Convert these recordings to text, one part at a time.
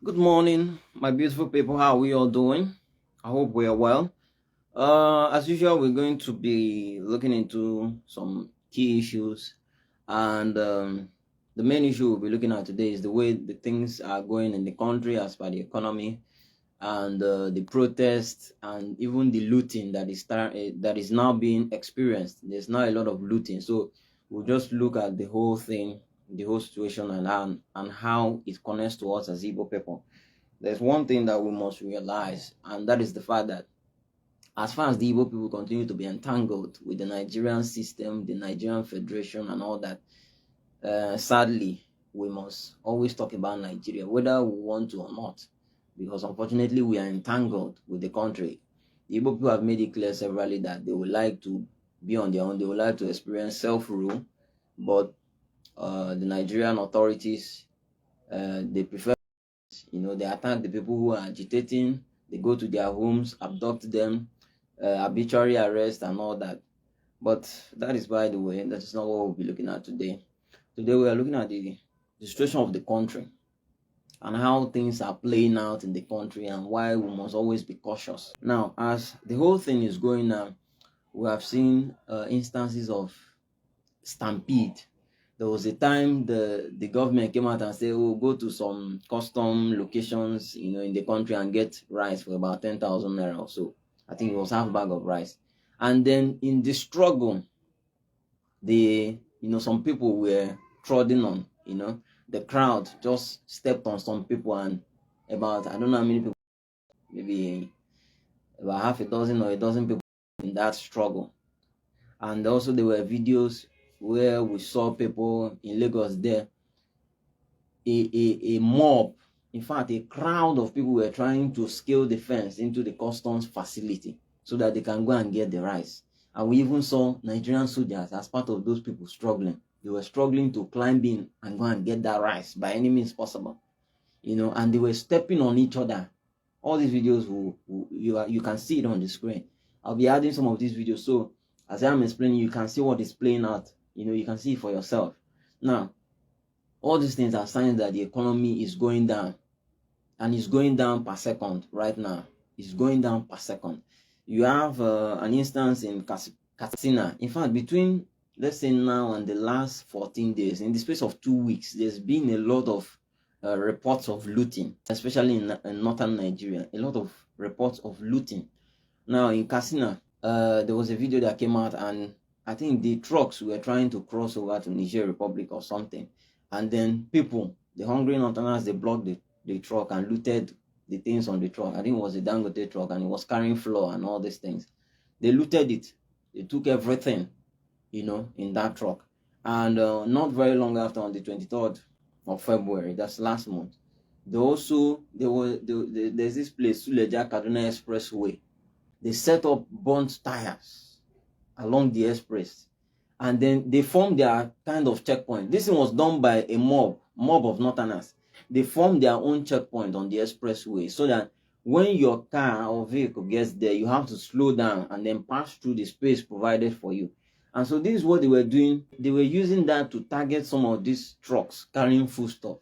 Good morning, my beautiful people. How are we all doing? I hope we are well. As usual, we're going to be looking into some key issues, and the main issue we'll be looking at today is the way the things are going in the country as per the economy and the protests and even the looting that is now being experienced. There's now a lot of looting, so we'll just look at the whole thing, the whole situation, and how it connects to us as Igbo people. There's one thing that we must realize, and that is the fact that as far as the Igbo people continue to be entangled with the Nigerian system, the Nigerian Federation, and all that, sadly, we must always talk about Nigeria, whether we want to or not, because unfortunately, we are entangled with the country. The Igbo people have made it clear severally that they would like to be on their own, they would like to experience self-rule, but the Nigerian authorities, they prefer, they attack the people who are agitating, they go to their homes, abduct them, arbitrary arrest and all that. But that is, by the way, that is not what we'll be looking at today. Today we are looking at the situation of the country and how things are playing out in the country and why we must always be cautious. Now, as the whole thing is going on, we have seen instances of stampede. There was a time the government came out and said, "Oh, go to some custom locations, in the country and get rice for about 10,000 naira or so." I think it was half bag of rice. And then in the struggle, some people were trodden on. The crowd just stepped on some people, and about, I don't know how many people, maybe about half a dozen or a dozen people in that struggle. And also there were videos where we saw people in Lagos there, a mob, in fact a crowd of people were trying to scale the fence into the customs facility so that they can go and get the rice. And we even saw Nigerian soldiers as part of those people struggling. They were struggling to climb in and go and get that rice by any means possible, and they were stepping on each other. All these videos, you can see it on the screen. I'll be adding some of these videos, so as I'm explaining, you can see what is playing out. You can see it for yourself. Now, all these things are signs that the economy is going down, and it's going down per second right now. It's going down per second. You have an instance in Katsina. In fact, between, let's say, now and the last 14 days, in the space of 2 weeks, there's been a lot of reports of looting, especially in northern Nigeria. A lot of reports of looting. Now, in Katsina, there was a video that came out, and I think the trucks were trying to cross over to Niger Republic or something. And then people, the hungry northerners, they blocked the truck and looted the things on the truck. I think it was a Dangote truck, and it was carrying flour and all these things. They looted it. They took everything, in that truck. And not very long after, on the 23rd of February, that's last month, there's this place, Suleja Kaduna Expressway. They set up burnt tires along the express, and then they formed their kind of checkpoint. This thing was done by a mob of northerners. They formed their own checkpoint on the expressway so that when your car or vehicle gets there, you have to slow down and then pass through the space provided for you. And so this is what they were doing. They were using that to target some of these trucks carrying foodstuff.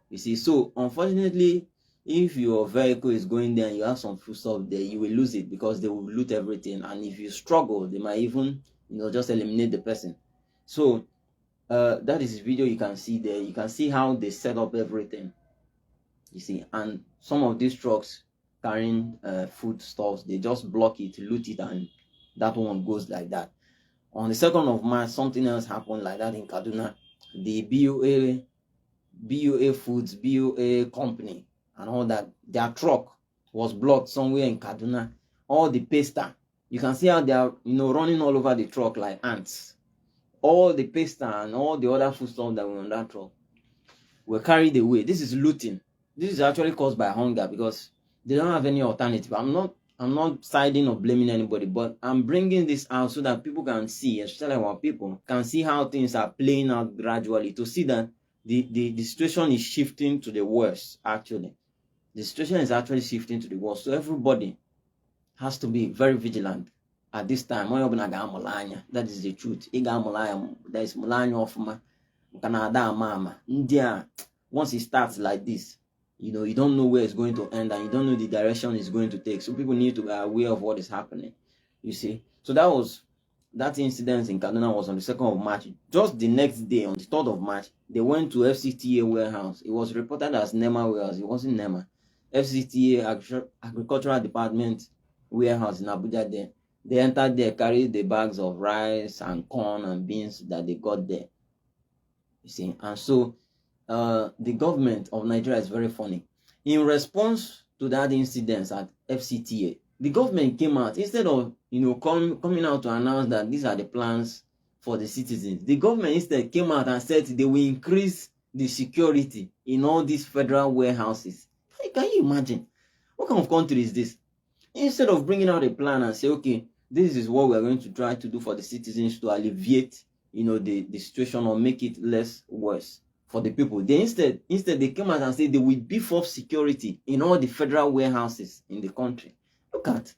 You see, so unfortunately, if your vehicle is going there and you have some foodstuff there, you will lose it because they will loot everything. And if you struggle, they might even, just eliminate the person. So that is the video you can see there. You can see how they set up everything. You see, and some of these trucks carrying foodstuffs, they just block it, loot it, and that one goes like that. On the 2nd of March, something else happened like that in Kaduna. The BUA Foods, BUA company, and all that, their truck was blocked somewhere in Kaduna. All the pasta, you can see how they are, running all over the truck like ants. All the pasta and all the other foodstuff that were on that truck were carried away. This is looting. This is actually caused by hunger because they don't have any alternative. I'm not siding or blaming anybody, but I'm bringing this out so that people can see, especially our people, can see how things are playing out gradually, to see that the situation is shifting to the worst. Actually, the situation is actually shifting to the worst. So everybody has to be very vigilant at this time. That is the truth. That is mulanya of ma. Once it starts like this, You don't know where it's going to end, and you don't know the direction it's going to take. So people need to be aware of what is happening. You see. So that incident in Kaduna was on the 2nd of March. Just the next day, on the 3rd of March, they went to FCTA warehouse. It was reported as NEMA warehouse. It wasn't NEMA. FCTA Agricultural Department warehouse in Abuja there. They entered there, carried the bags of rice and corn and beans that they got there. You see. And so the government of Nigeria is very funny. In response to that incident at FCTA, the government came out, instead of coming out to announce that these are the plans for the citizens. The government instead came out and said they will increase the security in all these federal warehouses. Can you imagine? What kind of country is this? Instead of bringing out a plan and say, okay, this is what we're going to try to do for the citizens to alleviate, the situation or make it less worse for the people. They instead they came out and said they will beef up security in all the federal warehouses in the country. Look at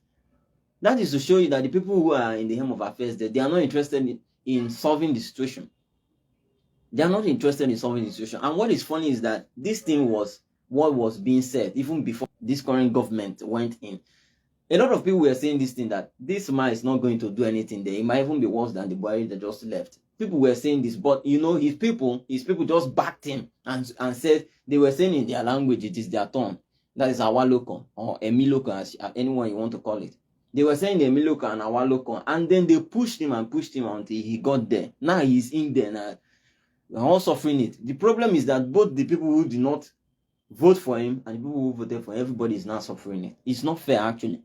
that. Is to show you that the people who are in the helm of affairs there, they are not interested in solving the situation. They are not interested in solving the situation. And what is funny is that this thing was what was being said even before this current government went in. A lot of people were saying this thing, that this man is not going to do anything there. It might even be worse than the Buhari that just left. People were saying this, but his people just backed him and said, they were saying in their language, it is their turn. That is our local or Emi local, as anyone you want to call it. They were saying Emi local and our local, and then they pushed him until he got there. Now he's in there now. We're all suffering it. The problem is that both the people who did not vote for him and the people who voted for him, everybody is now suffering it. It's not fair, actually.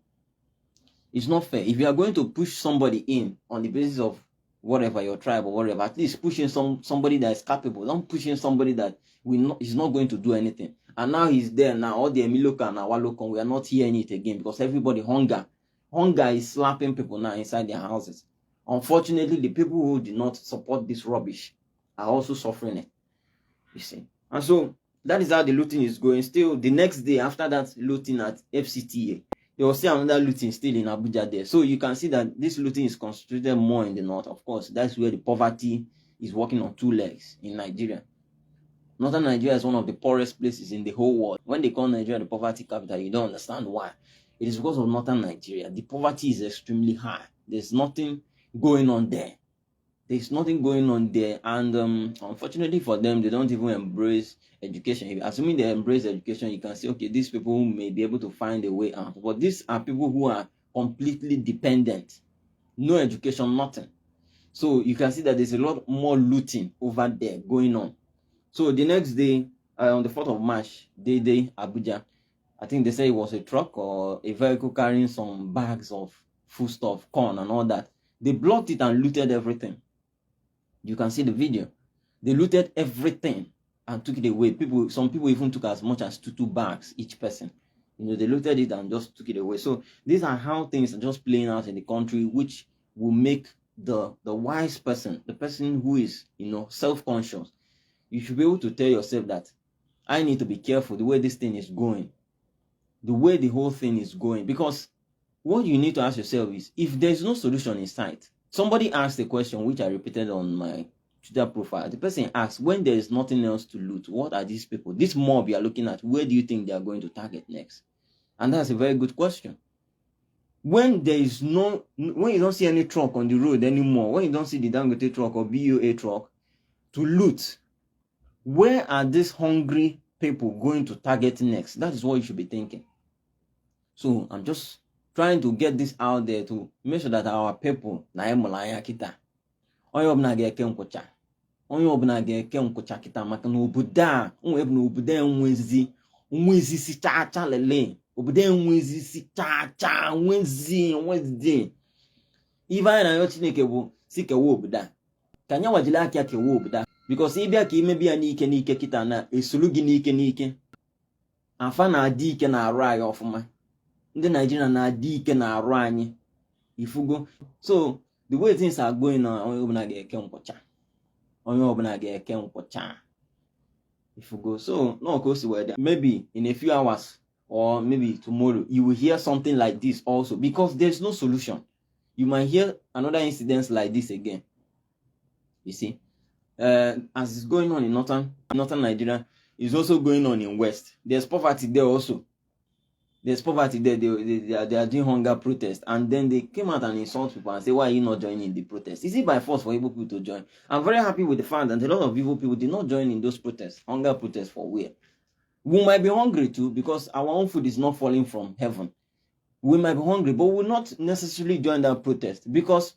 It's not fair. If you are going to push somebody in on the basis of whatever, your tribe or whatever, at least pushing somebody that is capable. Don't push in somebody that is not going to do anything. And now he's there. Now all the Emiloka and our local, we are not hearing it again because everybody hunger is slapping people now inside their houses. Unfortunately, the people who did not support this rubbish are also suffering it. You see. And so that is how the looting is going. Still, the next day after that looting at FCTA, there was still another looting still in Abuja there. So you can see that this looting is concentrated more in the north. Of course, that's where the poverty is working on two legs in Nigeria. Northern Nigeria is one of the poorest places in the whole world. When they call Nigeria the poverty capital, you don't understand why. It is because of Northern Nigeria. The poverty is extremely high. There's nothing going on there. There's nothing going on there. And unfortunately for them, they don't even embrace education. Assuming they embrace education, you can say, okay, these people may be able to find a way out. But these are people who are completely dependent. No education, nothing. So you can see that there's a lot more looting over there going on. So the next day, on the 4th of March, day Abuja, I think they say it was a truck or a vehicle carrying some bags of foodstuff, corn and all that. They blocked it and looted everything. You can see the video. They looted everything and took it away. Some people even took as much as two bags each person. They looted it and just took it away. So these are how things are just playing out in the country, which will make the wise person, the person who is self-conscious, you should be able to tell yourself that I need to be careful the way this thing is going, the way the whole thing is going. Because what you need to ask yourself is, if there's no solution in sight. Somebody asked a question which I repeated on my Twitter profile. The person asked, when there is nothing else to loot, what are these people, this mob you are looking at, where do you think they are going to target next? And that's a very good question. When you don't see any truck on the road anymore, when you don't see the Dangote truck or BUA truck to loot, where are these hungry people going to target next? That is what you should be thinking. So I'm just trying to get this out there to make sure that our people na emulanya kita. Onye obuna ga-eke nkwụcha. Onye obuna ga-eke nkwụcha kita maka na obodo a nwezi si cha lele. Obodo nwezi si cha nwezi. Ife anyị na yo Chineke bụ si kewa obodo a. Ka anya wajile aka kewa obodo a. Because ịbịa ka imebi ya n'ike kita na esolu gị n'ike. Afa na adị ike na arụ anyị ọfụma. Ndị Nigeria na-adị ike na-arụ anyị ifugo. So the way things are going on, onye ọbụla ga-eke nkwụcha ifugo. So no ka o si wede, maybe in a few hours or maybe tomorrow you will hear something like this also, because there's no solution. You might hear another incident like this again. You see, as it's going on in northern Nigeria, is also going on in West. There's poverty there also. There's poverty there. They are doing hunger protest, and then they came out and insult people and say, why are you not joining the protest? Is it by force for Igbo people to join? I'm very happy with the fact that a lot of Igbo people did not join in those protests. Hunger protests for where? We might be hungry too, because our own food is not falling from heaven. We might be hungry, but we will not necessarily join that protest, because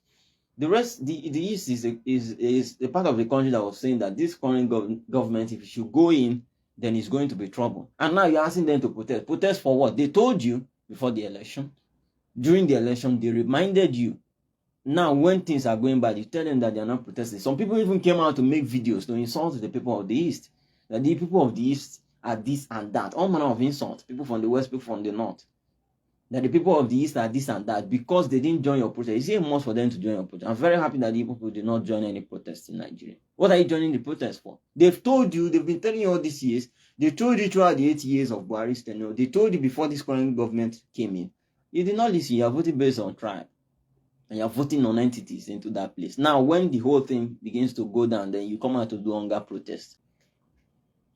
the rest, the East is a part of the country that was saying that this current government, if it should go in, then it's going to be trouble. And now you're asking them to protest. Protest for what? They told you before the election. During the election, they reminded you. Now, when things are going bad, you tell them that they are not protesting. Some people even came out to make videos to insult the people of the East. That the people of the East are this and that. All manner of insults. People from the West, people from the North. That the people of the East are this and that because they didn't join your protest. It's a must for them to join your protest. I'm very happy that the people did not join any protests in Nigeria. What are you joining the protest for? They've told you, they've been telling you all these years. They told you throughout the 8 years of Buhari's tenure. They told you before this current government came in. You did not listen. You are voting based on tribe. And you are voting on entities into that place. Now, when the whole thing begins to go down, then you come out to do hunger protest.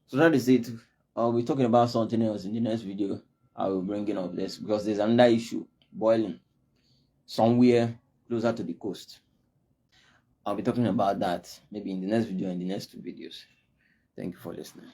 So that is it. I'll be talking about something else in the next video. I will bring it up this because there's another issue boiling somewhere closer to the coast. I'll be talking about that maybe in the next video and the next 2 videos. Thank you for listening.